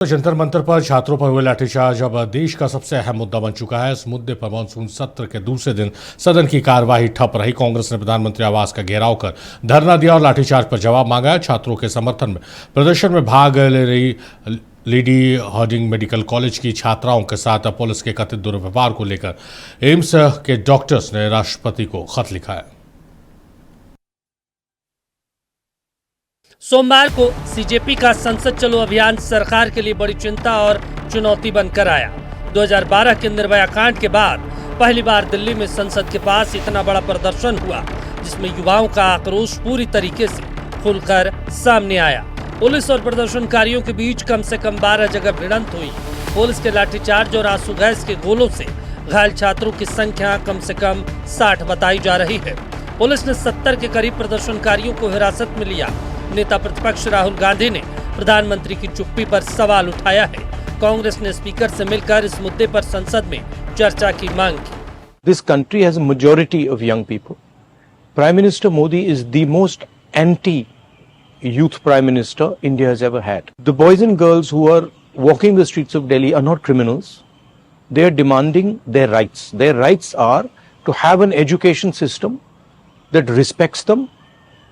जंतर मंतर पर छात्रों पर हुए लाठीचार्ज अब देश का सबसे अहम मुद्दा बन चुका है। इस मुद्दे पर मानसून सत्र के दूसरे दिन सदन की कार्यवाही ठप रही। कांग्रेस ने प्रधानमंत्री आवास का घेराव कर धरना दिया और लाठीचार्ज पर जवाब मांगा। छात्रों के समर्थन में प्रदर्शन में भाग ले रही लेडी हार्डिंग मेडिकल कॉलेज की छात्राओं के साथ पुलिस के कथित दुर्व्यवहार को लेकर एम्स के डॉक्टर्स ने राष्ट्रपति को खत लिखा है। सोमवार को सीजेपी का संसद चलो अभियान सरकार के लिए बड़ी चिंता और चुनौती बनकर आया। 2012 के निर्भया कांड के बाद पहली बार दिल्ली में संसद के पास इतना बड़ा प्रदर्शन हुआ, जिसमें युवाओं का आक्रोश पूरी तरीके से खुलकर सामने आया। पुलिस और प्रदर्शनकारियों के बीच कम से कम 12 जगह भिड़ंत हुई। पुलिस के लाठीचार्ज और आंसू गैस के गोलों से घायल छात्रों की संख्या कम से कम 60 बताई जा रही है। पुलिस ने 70 के करीब प्रदर्शनकारियों को हिरासत में लिया। नेता प्रतिपक्ष राहुल गांधी ने प्रधानमंत्री की चुप्पी पर सवाल उठाया है। कांग्रेस ने स्पीकर से मिलकर इस मुद्दे पर संसद में चर्चा की मांग की। This country has a majority of young people. Prime Minister Modi is the most anti-youth Prime Minister India has ever had. The boys and girls who are walking the streets of Delhi are not criminals. They are demanding their rights. Their rights are to have an education system that respects them,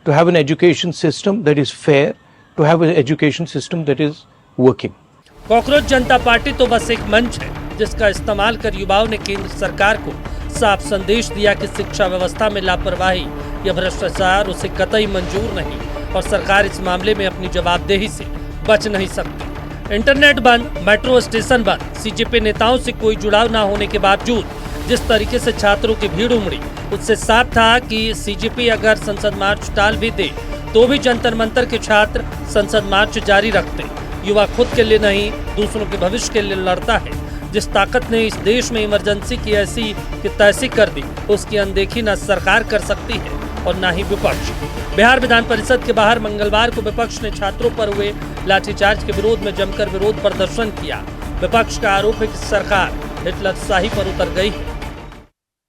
to have an education system that is fair, to have an education system that is working. Cockroach Janata party तो बस एक मंच है जिसका इस्तेमाल कर युवाओं ने केंद्र सरकार को साफ संदेश दिया कि शिक्षा व्यवस्था में लापरवाही या भ्रष्टाचार उसे कतई मंजूर नहीं और सरकार इस मामले में अपनी जवाबदेही से बच नहीं सकती। इंटरनेट बंद, मेट्रो स्टेशन बंद, सीजेपी नेताओं से कोई जुड़ाव न होने के बावजूद जिस तरीके से छात्रों की भीड़ उमड़ी, उससे साफ था कि सीजेपी अगर संसद मार्च टाल भी दे तो भी जंतर मंतर के छात्र संसद मार्च जारी रखते। युवा खुद के लिए नहीं, दूसरों के भविष्य के लिए लड़ता है। जिस ताकत ने इस देश में इमरजेंसी की ऐसी कि तैसी कर दी, उसकी अनदेखी न सरकार कर सकती है और न ही विपक्ष। बिहार विधान परिषद के बाहर मंगलवार को विपक्ष ने छात्रों पर हुए लाठीचार्ज के विरोध में जमकर विरोध प्रदर्शन किया। विपक्ष का आरोप है कि सरकार हिटलरशाही पर उतर गई है।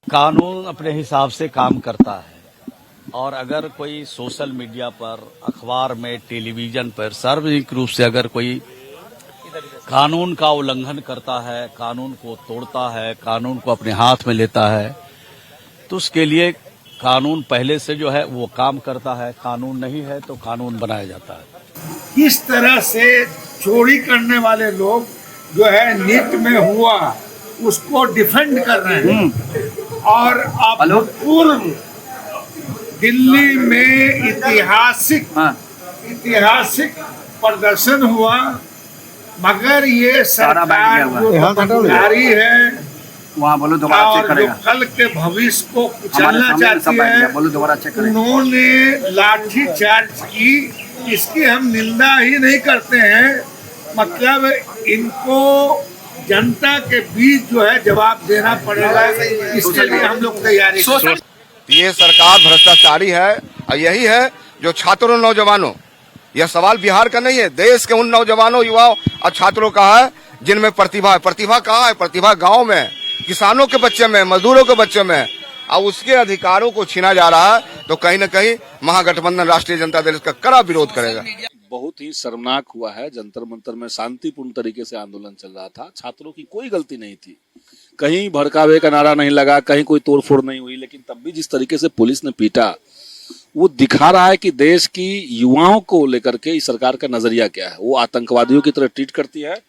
कानून अपने हिसाब से काम करता है और अगर कोई सोशल मीडिया पर, अखबार में, टेलीविजन पर सार्वजनिक रूप से अगर कोई कानून का उल्लंघन करता है, कानून को तोड़ता है, कानून को अपने हाथ में लेता है, तो उसके लिए कानून पहले से जो है वो काम करता है। कानून नहीं है तो कानून बनाया जाता है। किस तरह से चोरी करने वाले लोग जो है नीट में हुआ उसको डिफेंड कर रहे हैं और अब पूर्व दिल्ली में ऐतिहासिक प्रदर्शन हुआ, मगर ये सरकार जो जारी है और जो कल के भविष्य को कुचलना चाहती है, उन्होंने लाठी चार्ज की। इसकी हम निंदा ही नहीं करते हैं, मतलब इनको जनता के बीच जो है जवाब देना पड़ेगा। इसके लिए हम लोग तैयारी कर रहे हैं। ये सरकार भ्रष्टाचारी है और यही है जो छात्रों नौजवानों, यह सवाल बिहार का नहीं है, देश के उन नौजवानों, युवाओं और छात्रों का है जिनमें प्रतिभा है। प्रतिभा कहाँ है? प्रतिभा गांव में, किसानों के बच्चे में, मजदूरों के बच्चे में। अब उसके अधिकारों को छीना जा रहा है तो कहीं न कहीं महागठबंधन राष्ट्रीय जनता दल इसका कड़ा विरोध करेगा। बहुत ही शर्मनाक हुआ है। जंतर मंतर में शांतिपूर्ण तरीके से आंदोलन चल रहा था, छात्रों की कोई गलती नहीं थी, कहीं भड़कावे का नारा नहीं लगा, कहीं कोई तोड़फोड़ नहीं हुई, लेकिन तब भी जिस तरीके से पुलिस ने पीटा, वो दिखा रहा है कि देश की युवाओं को लेकर के इस सरकार का नजरिया क्या है। वो आतंकवादियों की तरह ट्रीट करती है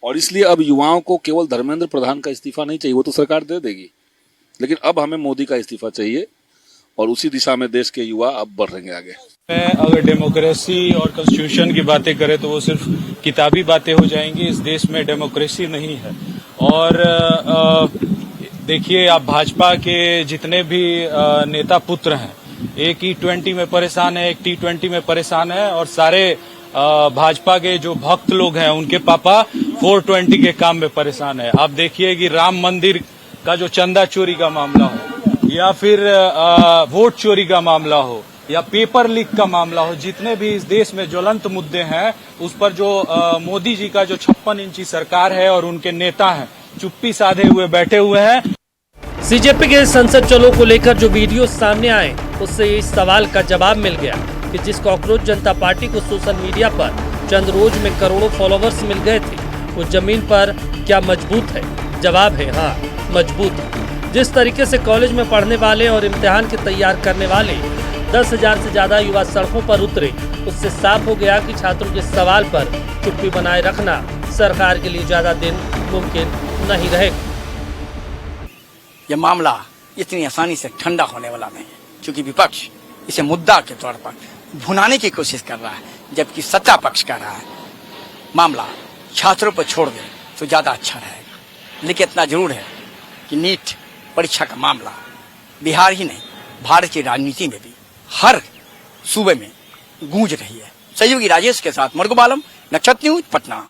और इसलिए अब युवाओं को केवल धर्मेंद्र प्रधान का इस्तीफा नहीं चाहिए, वो तो सरकार दे देगी, लेकिन अब हमें मोदी का इस्तीफा चाहिए और उसी दिशा में देश के युवा अब बढ़ रहेंगे आगे। अगर डेमोक्रेसी और कॉन्स्टिट्यूशन की बातें करें तो वो सिर्फ किताबी बातें हो जाएंगी। इस देश में डेमोक्रेसी नहीं है। और देखिए, आप भाजपा के जितने भी नेता पुत्र हैं, एक E20 में परेशान है, एक T20 में परेशान है, और सारे भाजपा के जो भक्त लोग हैं उनके पापा 420 के काम में परेशान है। आप देखिए कि राम मंदिर का जो चंदा चोरी का मामला हो या फिर वोट चोरी का मामला हो या पेपर लीक का मामला हो, जितने भी इस देश में ज्वलंत मुद्दे हैं, उस पर जो मोदी जी का जो 56 इंची सरकार है और उनके नेता हैं चुप्पी साधे हुए बैठे हुए हैं। सीजेपी के संसद चलो को लेकर जो वीडियो सामने आए, उससे इस सवाल का जवाब मिल गया कि जिस कॉकरोच जनता पार्टी को सोशल मीडिया पर चंद रोज में करोड़ों फॉलोवर्स मिल गए थे, वो जमीन पर क्या मजबूत है? जवाब है हाँ, मजबूत है। जिस तरीके से कॉलेज में पढ़ने वाले और इम्तिहान के तैयार करने वाले 10,000 से ज्यादा युवा सड़कों पर उतरे, उससे साफ हो गया कि छात्रों के सवाल पर चुप्पी बनाए रखना सरकार के लिए ज्यादा दिन मुमकिन नहीं रहेगा। यह मामला इतनी आसानी से ठंडा होने वाला नहीं है, क्योंकि विपक्ष इसे मुद्दा के तौर पर भुनाने की कोशिश कर रहा है, जबकि सत्ता पक्ष कह रहा है मामला छात्रों पर छोड़ दे तो ज्यादा अच्छा रहेगा। लेकिन इतना जरूर है कि नीट परीक्षा का मामला बिहार ही नहीं, भारत की राजनीति में भी हर सूबे में गूंज रही है। सहयोगी राजेश के साथ मरगुबालम, नक्षत्र न्यूज, पटना।